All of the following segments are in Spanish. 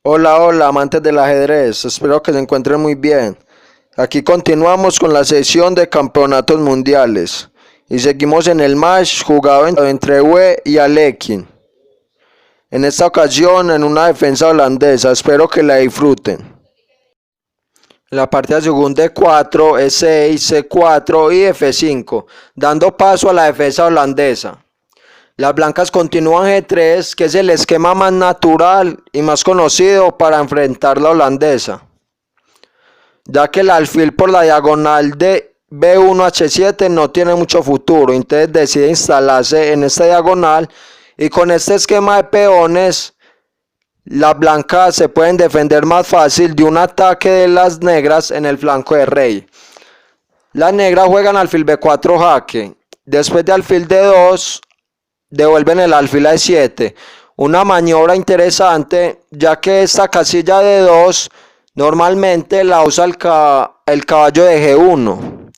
Hola, hola, amantes del ajedrez, espero que se encuentren muy bien. Aquí continuamos con la sesión de campeonatos mundiales y seguimos en el match jugado entre Wei y Alekhine. En esta ocasión en una defensa holandesa, espero que la disfruten. En la partida según D4, E6, C4 y F5, dando paso a la defensa holandesa. Las blancas continúan G3, que es el esquema más natural y más conocido para enfrentar la holandesa, ya que el alfil por la diagonal de B1 a H7 no tiene mucho futuro, entonces decide instalarse en esta diagonal y con este esquema de peones las blancas se pueden defender más fácil de un ataque de las negras en el flanco de rey. Las negras juegan alfil B4 jaque, después de alfil D2 devuelven el alfil a E7, una maniobra interesante ya que esta casilla de 2 normalmente la usa el caballo de G1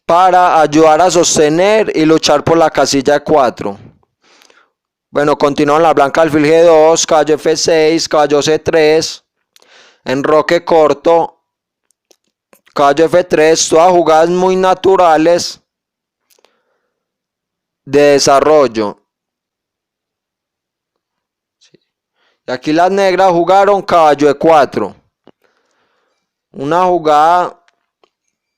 para ayudar a sostener y luchar por la casilla de 4. Bueno, continúan la blanca alfil G2, caballo F6, caballo C3, enroque corto, caballo F3, todas jugadas muy naturales de desarrollo. Y aquí las negras jugaron caballo E4, una jugada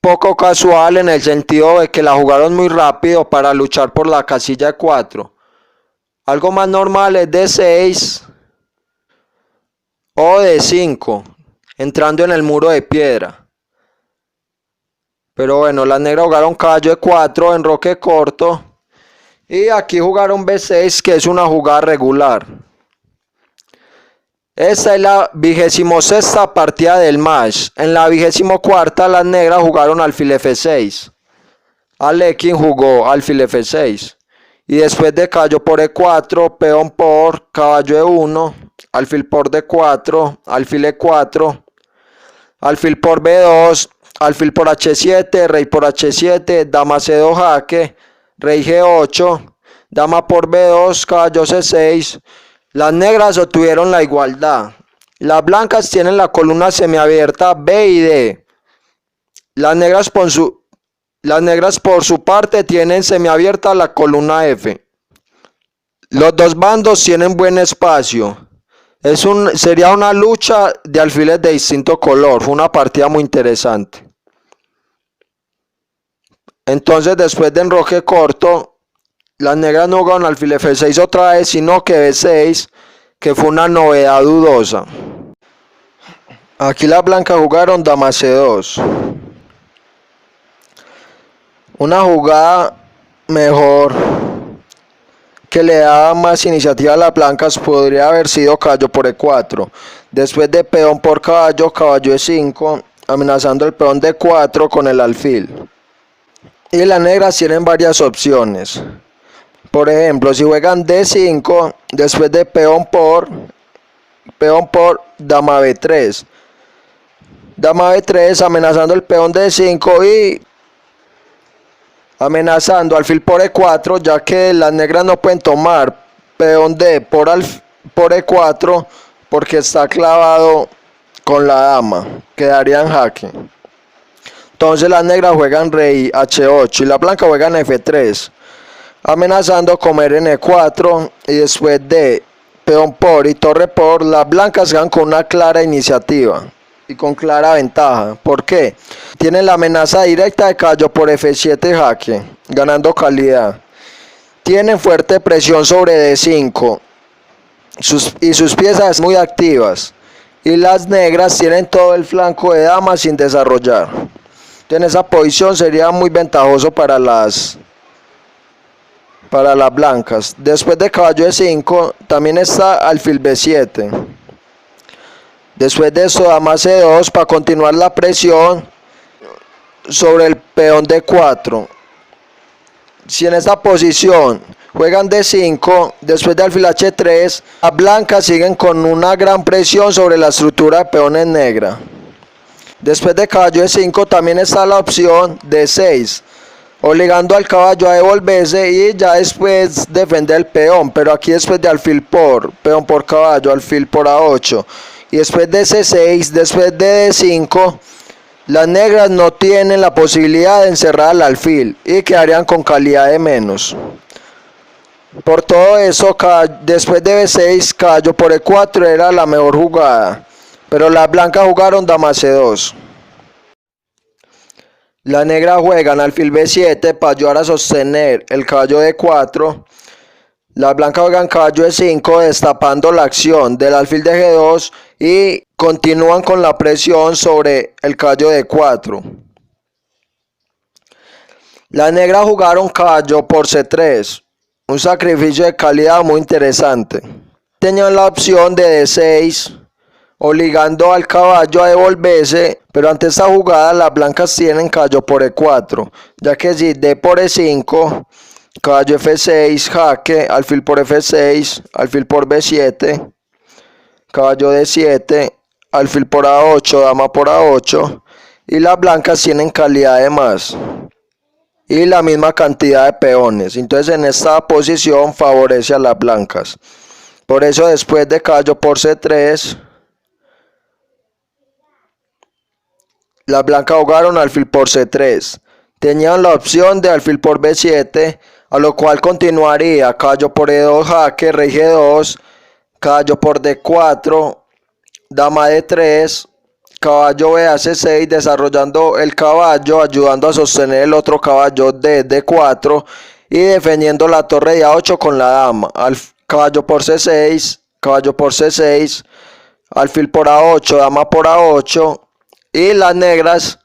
poco casual en el sentido de que la jugaron muy rápido para luchar por la casilla E4. Algo más normal es D6 o D5, entrando en el muro de piedra. Pero bueno, las negras jugaron caballo E4, enroque corto. Y aquí jugaron B6, que es una jugada regular. Esta es la 26ª partida del match. En la 24ª las negras jugaron alfil F6. Alekhine jugó alfil F6. Y después de caballo por E4, peón por caballo E1, alfil por D4, alfil E4, alfil por B2, alfil por H7, rey por H7, dama C2 jaque, rey G8, dama por B2, caballo C6. Las negras obtuvieron la igualdad. Las blancas tienen la columna semiabierta B y D. Las negras por su parte tienen semiabierta la columna F. Los dos bandos tienen buen espacio. Sería una lucha de alfiles de distinto color. Fue una partida muy interesante. Entonces, después de enroque corto, las negras no jugaron alfil F6 otra vez, sino que B6, que fue una novedad dudosa. Aquí las blancas jugaron dama C2. Una jugada mejor, que le daba más iniciativa a las blancas, podría haber sido caballo por E4. Después de peón por caballo, caballo E5, amenazando el peón D4 con el alfil. Y las negras tienen varias opciones. Por ejemplo, si juegan D5, después de peón por dama B3. Dama B3 amenazando el peón D5 y amenazando alfil por E4, ya que las negras no pueden tomar peón D por E4 porque está clavado con la dama, quedaría en jaque. Entonces las negras juegan rey H8 y la blanca juegan F3, amenazando comer en E4 y después de peón por y torre por, las blancas ganan con una clara iniciativa y con clara ventaja. ¿Por qué? Tienen la amenaza directa de caballo por F7 jaque, ganando calidad. Tienen fuerte presión sobre D5 y sus piezas muy activas. Y las negras tienen todo el flanco de dama sin desarrollar. En esa posición sería muy ventajoso para las blancas. Después de caballo E5 también está alfil B7. Después de eso dama C2 para continuar la presión sobre el peón D4. Si en esta posición juegan D5, después de alfil H3, las blancas siguen con una gran presión sobre la estructura de peones negra. Después de caballo E5 también está la opción D6, obligando al caballo a devolverse y ya después defender el peón. Pero aquí después de alfil por, peón por caballo, alfil por A8 y después de C6, después de D5, las negras no tienen la posibilidad de encerrar al alfil y quedarían con calidad de menos. Por todo eso, después de B6, caballo por E4 era la mejor jugada, pero las blancas jugaron dama C2. Las negras juegan alfil B7 para ayudar a sostener el caballo D4. Las blancas juegan caballo E5 destapando la acción del alfil de G2 y continúan con la presión sobre el caballo D4. Las negras jugaron caballo por C3, un sacrificio de calidad muy interesante. Tenían la opción de D6, obligando al caballo a devolverse, pero ante esta jugada las blancas tienen caballo por E4, ya que si D por E5, caballo F6, jaque, alfil por F6, alfil por B7, caballo D7, alfil por A8, dama por A8, y las blancas tienen calidad de más y la misma cantidad de peones. Entonces en esta posición favorece a las blancas. Por eso después de caballo por C3, las blancas jugaron alfil por C3. Tenían la opción de alfil por B7, a lo cual continuaría caballo por E2, jaque, rey G2, caballo por D4, dama D3, caballo B a C6, desarrollando el caballo, ayudando a sostener el otro caballo de D4 y defendiendo la torre de A8 con la dama. Caballo por C6, caballo por C6, alfil por A8, dama por A8, y las negras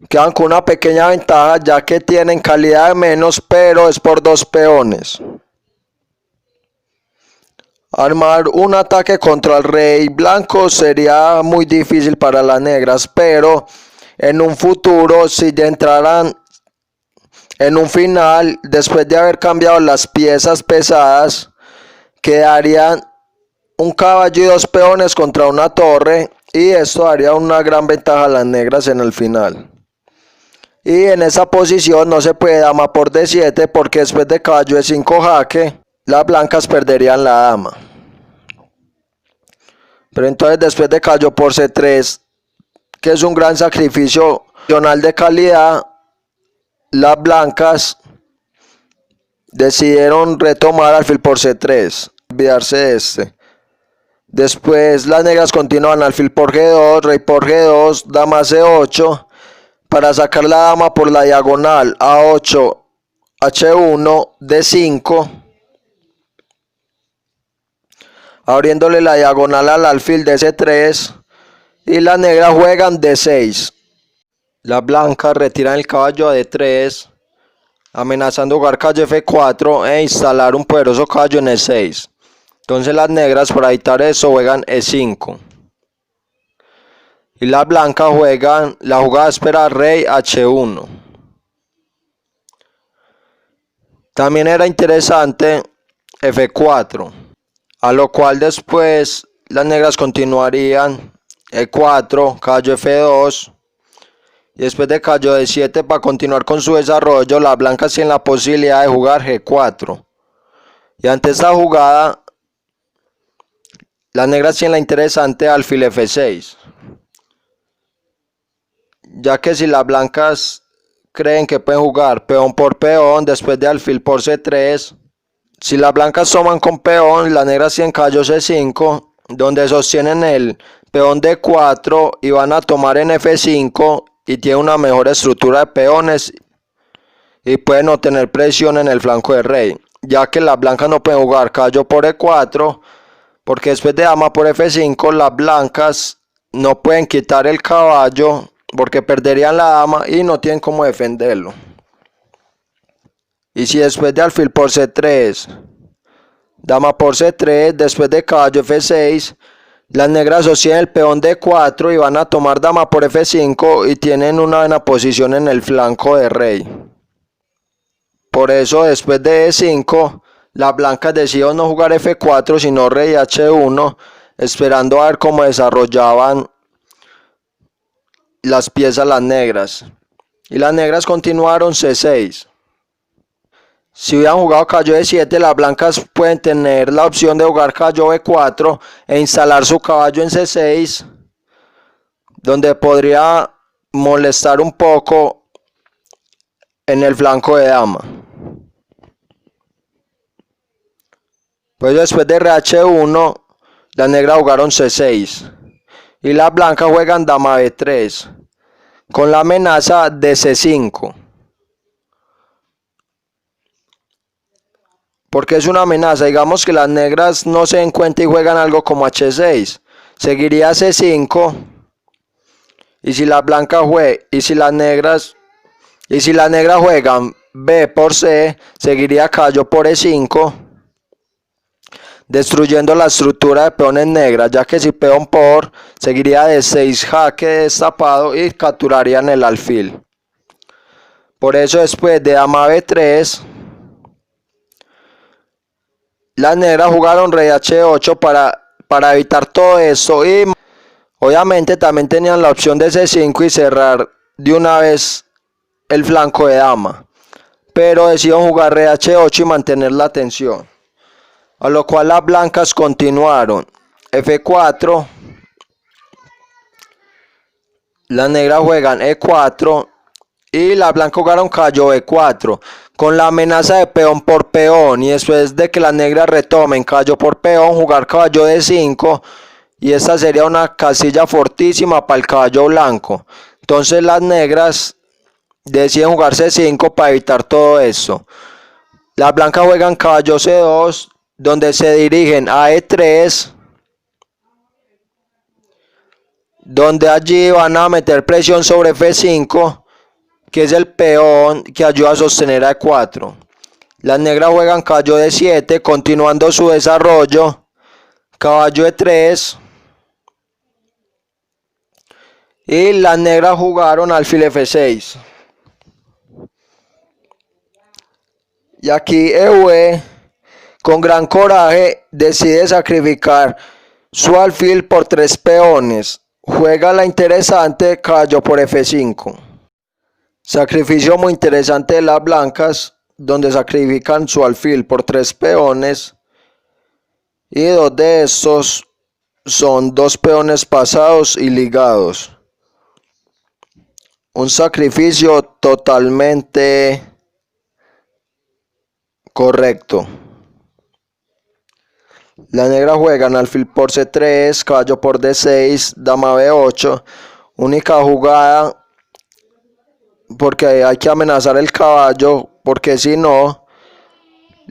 quedan con una pequeña ventaja ya que tienen calidad de menos, pero es por 2 peones. Armar un ataque contra el rey blanco sería muy difícil para las negras, pero en un futuro, si ya entraran en un final, después de haber cambiado las piezas pesadas, quedarían un caballo y 2 peones contra una torre, y esto daría una gran ventaja a las negras en el final. Y en esa posición no se puede dama por D7, porque después de caballo E5 jaque, las blancas perderían la dama. Pero entonces después de caballo por C3, que es un gran sacrificio de calidad, las blancas decidieron retomar alfil por C3, olvidarse de este. Después las negras continúan alfil por G2, rey por G2, dama C8, para sacar la dama por la diagonal A8, H1, D5, abriéndole la diagonal al alfil de C3, y las negras juegan D6. Las blancas retiran el caballo a D3, amenazando jugar caballo F4 e instalar un poderoso caballo en E6. Entonces las negras, para evitar eso, juegan E5. Y las blancas juegan la jugada de esperar rey H1. También era interesante F4, a lo cual después las negras continuarían E4, caballo F2, y después de caballo D7, para continuar con su desarrollo, las blancas tienen la posibilidad de jugar G4. Y ante esta jugada, las negras tienen la interesante alfil F6, ya que si las blancas creen que pueden jugar peón por peón después de alfil por C3, si las blancas toman con peón, las negras tienen caballo C5, donde sostienen el peón D4 y van a tomar en F5, y tienen una mejor estructura de peones y pueden obtener presión en el flanco del rey, ya que las blancas no pueden jugar caballo por E4, porque después de dama por F5 las blancas no pueden quitar el caballo porque perderían la dama y no tienen cómo defenderlo. Y si después de alfil por C3, dama por C3, después de caballo F6, las negras sostienen el peón D4 y van a tomar dama por F5 y tienen una buena posición en el flanco de rey. Por eso después de E5, las blancas decidieron no jugar F4 sino rey H1, esperando a ver cómo desarrollaban las piezas las negras. Y las negras continuaron C6. Si hubieran jugado caballo D7, las blancas pueden tener la opción de jugar caballo B4 e instalar su caballo en C6, donde podría molestar un poco en el flanco de dama. Pues después de RH1, las negras jugaron C6 y las blancas juegan dama B3 con la amenaza de C5. Porque es una amenaza, digamos que las negras no se den cuenta y juegan algo como H6, seguiría C5, y si las blancas juegan B por C, seguiría caballo por E5, destruyendo la estructura de peones negras, ya que si peón por, seguiría D6 jaque destapado y capturarían el alfil. Por eso después de dama B3, las negras jugaron rey H8 para evitar todo esto, y obviamente también tenían la opción de C5 y cerrar de una vez el flanco de dama, pero decidieron jugar rey H8 y mantener la tensión, a lo cual las blancas continuaron F4, las negras juegan E4 y las blancas jugaron caballo B4 con la amenaza de peón por peón, y después de que las negras retomen caballo por peón, jugar caballo D5, y esta sería una casilla fortísima para el caballo blanco. Entonces las negras deciden jugar C5 para evitar todo esto. Las blancas juegan caballo C2, donde se dirigen a E3, donde allí van a meter presión sobre F5, que es el peón que ayuda a sostener a E4. Las negras juegan caballo D7, continuando su desarrollo, caballo E3, y las negras jugaron alfil F6. Y aquí Ewe, con gran coraje, decide sacrificar su alfil por 3 peones. Juega la interesante caballo por F5. Sacrificio muy interesante de las blancas, donde sacrifican su alfil por 3 peones, y 2 de estos son 2 peones pasados y ligados. Un sacrificio totalmente correcto. Las negras juegan alfil por C3, caballo por D6, dama B8, única jugada porque hay que amenazar el caballo, porque si no,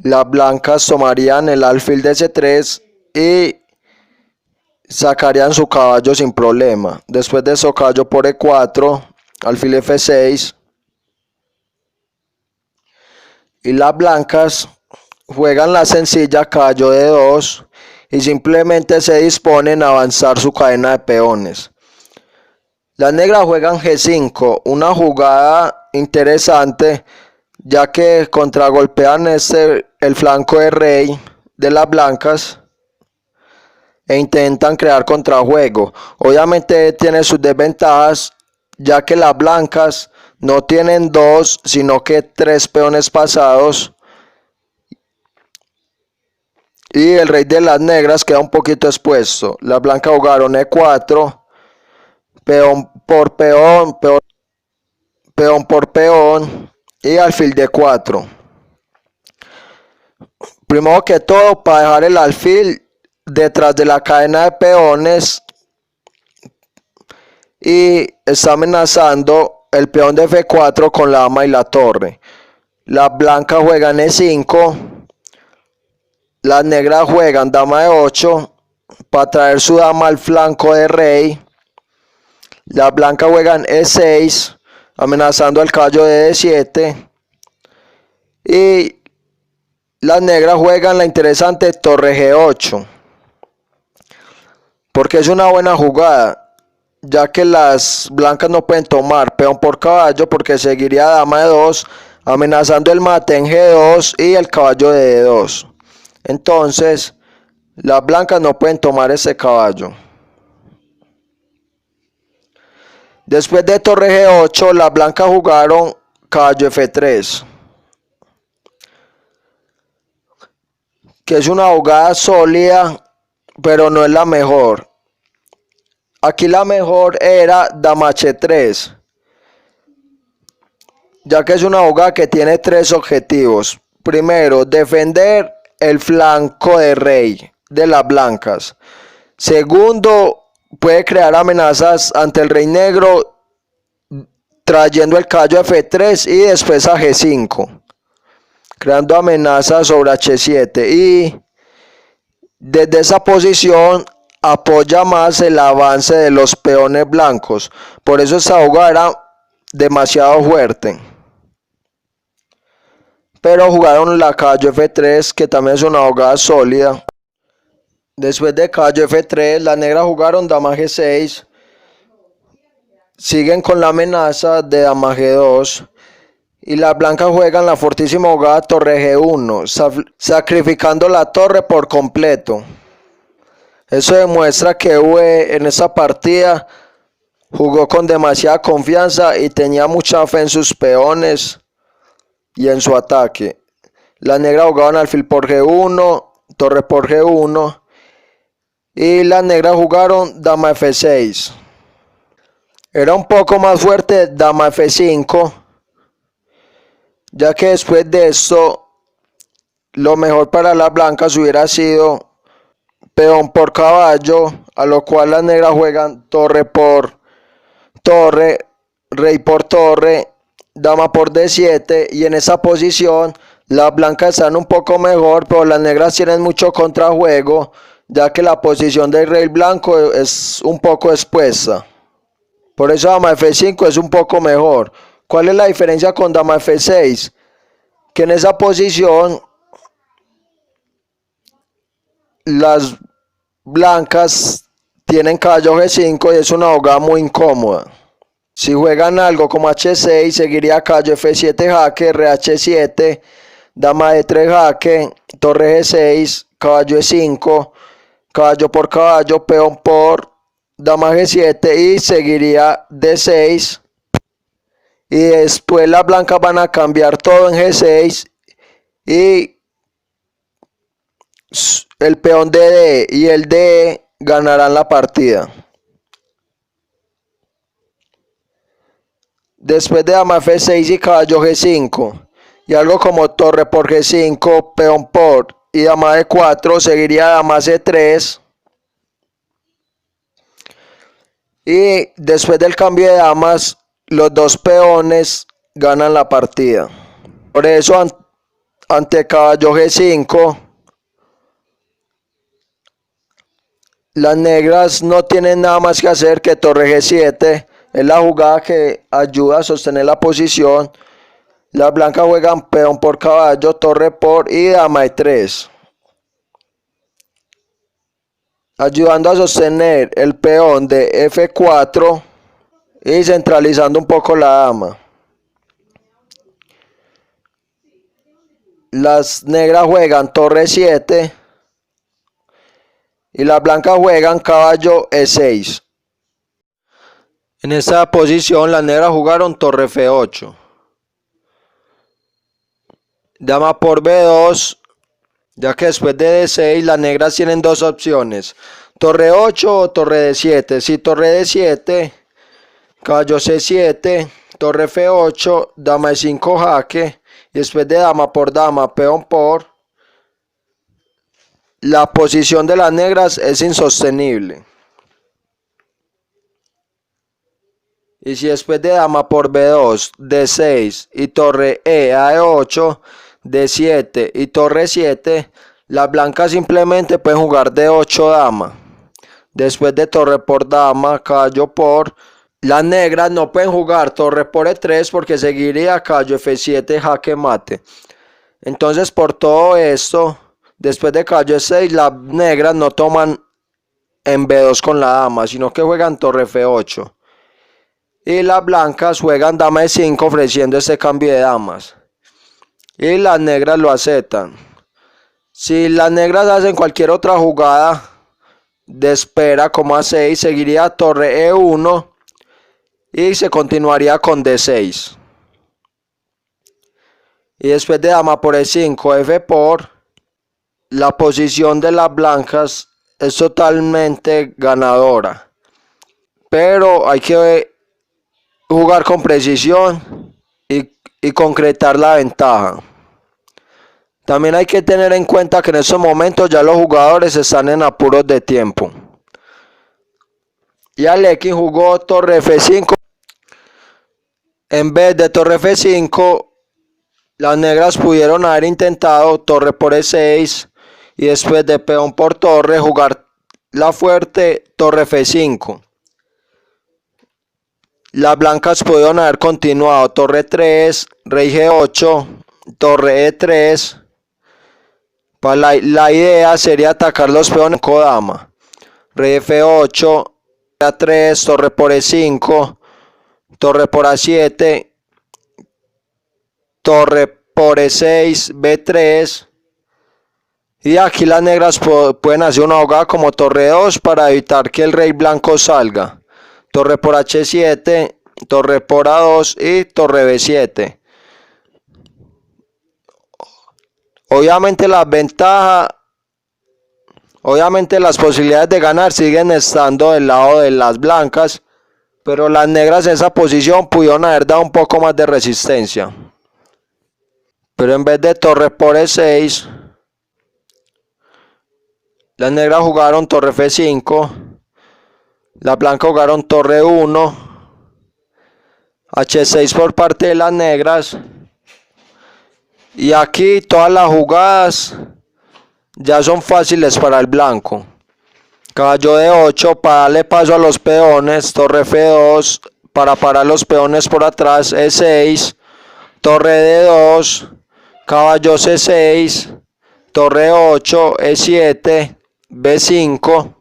las blancas tomarían el alfil de C3 y sacarían su caballo sin problema. Después de eso, caballo por E4, alfil F6, y las blancas juegan la sencilla caballo D2 y simplemente se disponen a avanzar su cadena de peones. Las negras juegan G5, una jugada interesante, ya que contragolpean el flanco de rey de las blancas e intentan crear contrajuego. Obviamente tiene sus desventajas, ya que las blancas no tienen 2, sino que 3 peones pasados, y el rey de las negras queda un poquito expuesto. Las blancas jugaron E4, peón por peón, peón por peón y alfil D4. Primero que todo, para dejar el alfil detrás de la cadena de peones, y está amenazando el peón de F4 con la dama y la torre. Las blancas juegan E5, las negras juegan dama E8 para traer su dama al flanco de rey. Las blancas juegan E6, amenazando al caballo de D7, y las negras juegan la interesante torre G8, porque es una buena jugada, ya que las blancas no pueden tomar peón por caballo, porque seguiría dama E2, amenazando el mate en G2 y el caballo de D2. Entonces las blancas no pueden tomar ese caballo. Después de torre G8, las blancas jugaron caballo F3. que es una jugada sólida, pero no es la mejor. Aquí la mejor era dama h3, ya que es una jugada que tiene tres objetivos. Primero, defender el flanco de rey de las blancas. Segundo, puede crear amenazas ante el rey negro trayendo el caballo a f3 y después a g5, creando amenazas sobre h7, y desde esa posición apoya más el avance de los peones blancos. Por eso esta jugada era demasiado fuerte. Pero jugaron la caballo f3, que también es una jugada sólida. Después de caballo f3, las negras jugaron dama g6. Siguen con la amenaza de dama g2. Y las blancas juegan la fortísima jugada torre g1, sacrificando la torre por completo. Eso demuestra que Ue en esa partida jugó con demasiada confianza y tenía mucha fe en sus peones y en su ataque. Las negras jugaban alfil por g1, torre por g1, y las negras jugaron dama f6. Era un poco más fuerte dama f5, ya que después de esto lo mejor para las blancas hubiera sido peón por caballo, a lo cual las negras juegan torre por torre, rey por torre, dama por d7, y en esa posición las blancas están un poco mejor, pero las negras tienen mucho contrajuego, ya que la posición del rey blanco es un poco expuesta. Por eso dama f5 es un poco mejor. ¿Cuál es la diferencia con dama f6? Que en esa posición las blancas tienen caballo g5 y es una jugada muy incómoda. Si juegan algo como h6, seguiría caballo f7 jaque, re h7, dama d3 jaque, torre g6, caballo e5, caballo por caballo, peón por dama g7, y seguiría d6. Y después las blancas van a cambiar todo en g6 y el peón de D y el D ganarán la partida. Después de dama f6 y caballo g5 y algo como torre por g5, peón por y dama d4, seguiría dama c3. Y después del cambio de damas, los dos peones ganan la partida. Por eso ante caballo g5, las negras no tienen nada más que hacer que torre g7. Es la jugada que ayuda a sostener la posición. Las blancas juegan peón por caballo, torre por y dama e3, ayudando a sostener el peón de f4 y centralizando un poco la dama. Las negras juegan torre 7 y las blancas juegan caballo e6. En esta posición las negras jugaron torre f8, dama por b2, ya que después de d6 las negras tienen dos opciones, torre 8 o torre d7. Si torre d7, caballo c7, torre f8, dama e5 jaque, y después de dama por dama, peón por, la posición de las negras es insostenible. Y si después de dama por b2, d6 y torre e a e8, d7 y torre 7, las blancas simplemente pueden jugar d8 dama. Después de torre por dama, caballo por, las negras no pueden jugar torre por e3 porque seguiría caballo f7 jaque mate. Entonces, por todo esto, después de caballo e6, las negras no toman en b2 con la dama, sino que juegan torre f8. Y las blancas juegan dama e5 ofreciendo este cambio de damas. Y las negras lo aceptan. Si las negras hacen cualquier otra jugada de espera como a6, seguiría torre e1 y se continuaría con d6. Y después de dama por e5, f por, la posición de las blancas es totalmente ganadora, pero hay que jugar con precisión y concretar la ventaja. También hay que tener en cuenta que en estos momentos ya los jugadores están en apuros de tiempo. Y Alekin jugó torre F5. En vez de torre F5, las negras pudieron haber intentado torre por E6 y después de peón por torre jugar la fuerte torre F5. Las blancas pudieron haber continuado torre 3, rey G8, torre E3. La idea sería atacar los peones con dama. Rey F8, A3, torre por E5, torre por A7, torre por E6, B3. Y aquí las negras pueden hacer una jugada como torre 2 para evitar que el rey blanco salga. Torre por H7, torre por A2 y torre B7. Obviamente las posibilidades de ganar siguen estando del lado de las blancas, pero las negras en esa posición pudieron haber dado un poco más de resistencia. Pero en vez de torre por E6, las negras jugaron torre F5, las blancas jugaron torre 1, H6 por parte de las negras. Y aquí todas las jugadas ya son fáciles para el blanco. Caballo D8 para darle paso a los peones, torre F2 para parar los peones por atrás, E6, torre D2, caballo C6, torre 8, E7, B5,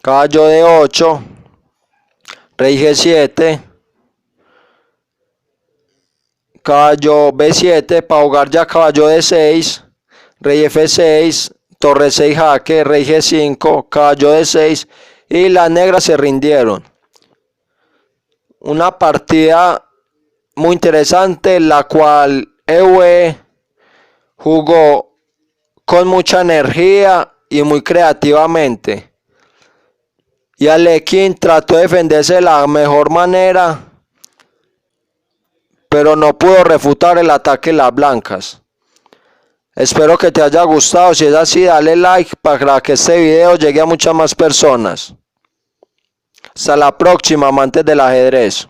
caballo D8, rey G7, caballo B7 para jugar ya caballo D6, rey F6, torre 6 jaque, rey G5, caballo D6 y las negras se rindieron. Una partida muy interesante, la cual EUE jugó con mucha energía y muy creativamente. Y Alekin trató de defenderse de la mejor manera, pero no pudo refutar el ataque de las blancas. Espero que te haya gustado. Si es así, dale like para que este video llegue a muchas más personas. Hasta la próxima, amantes del ajedrez.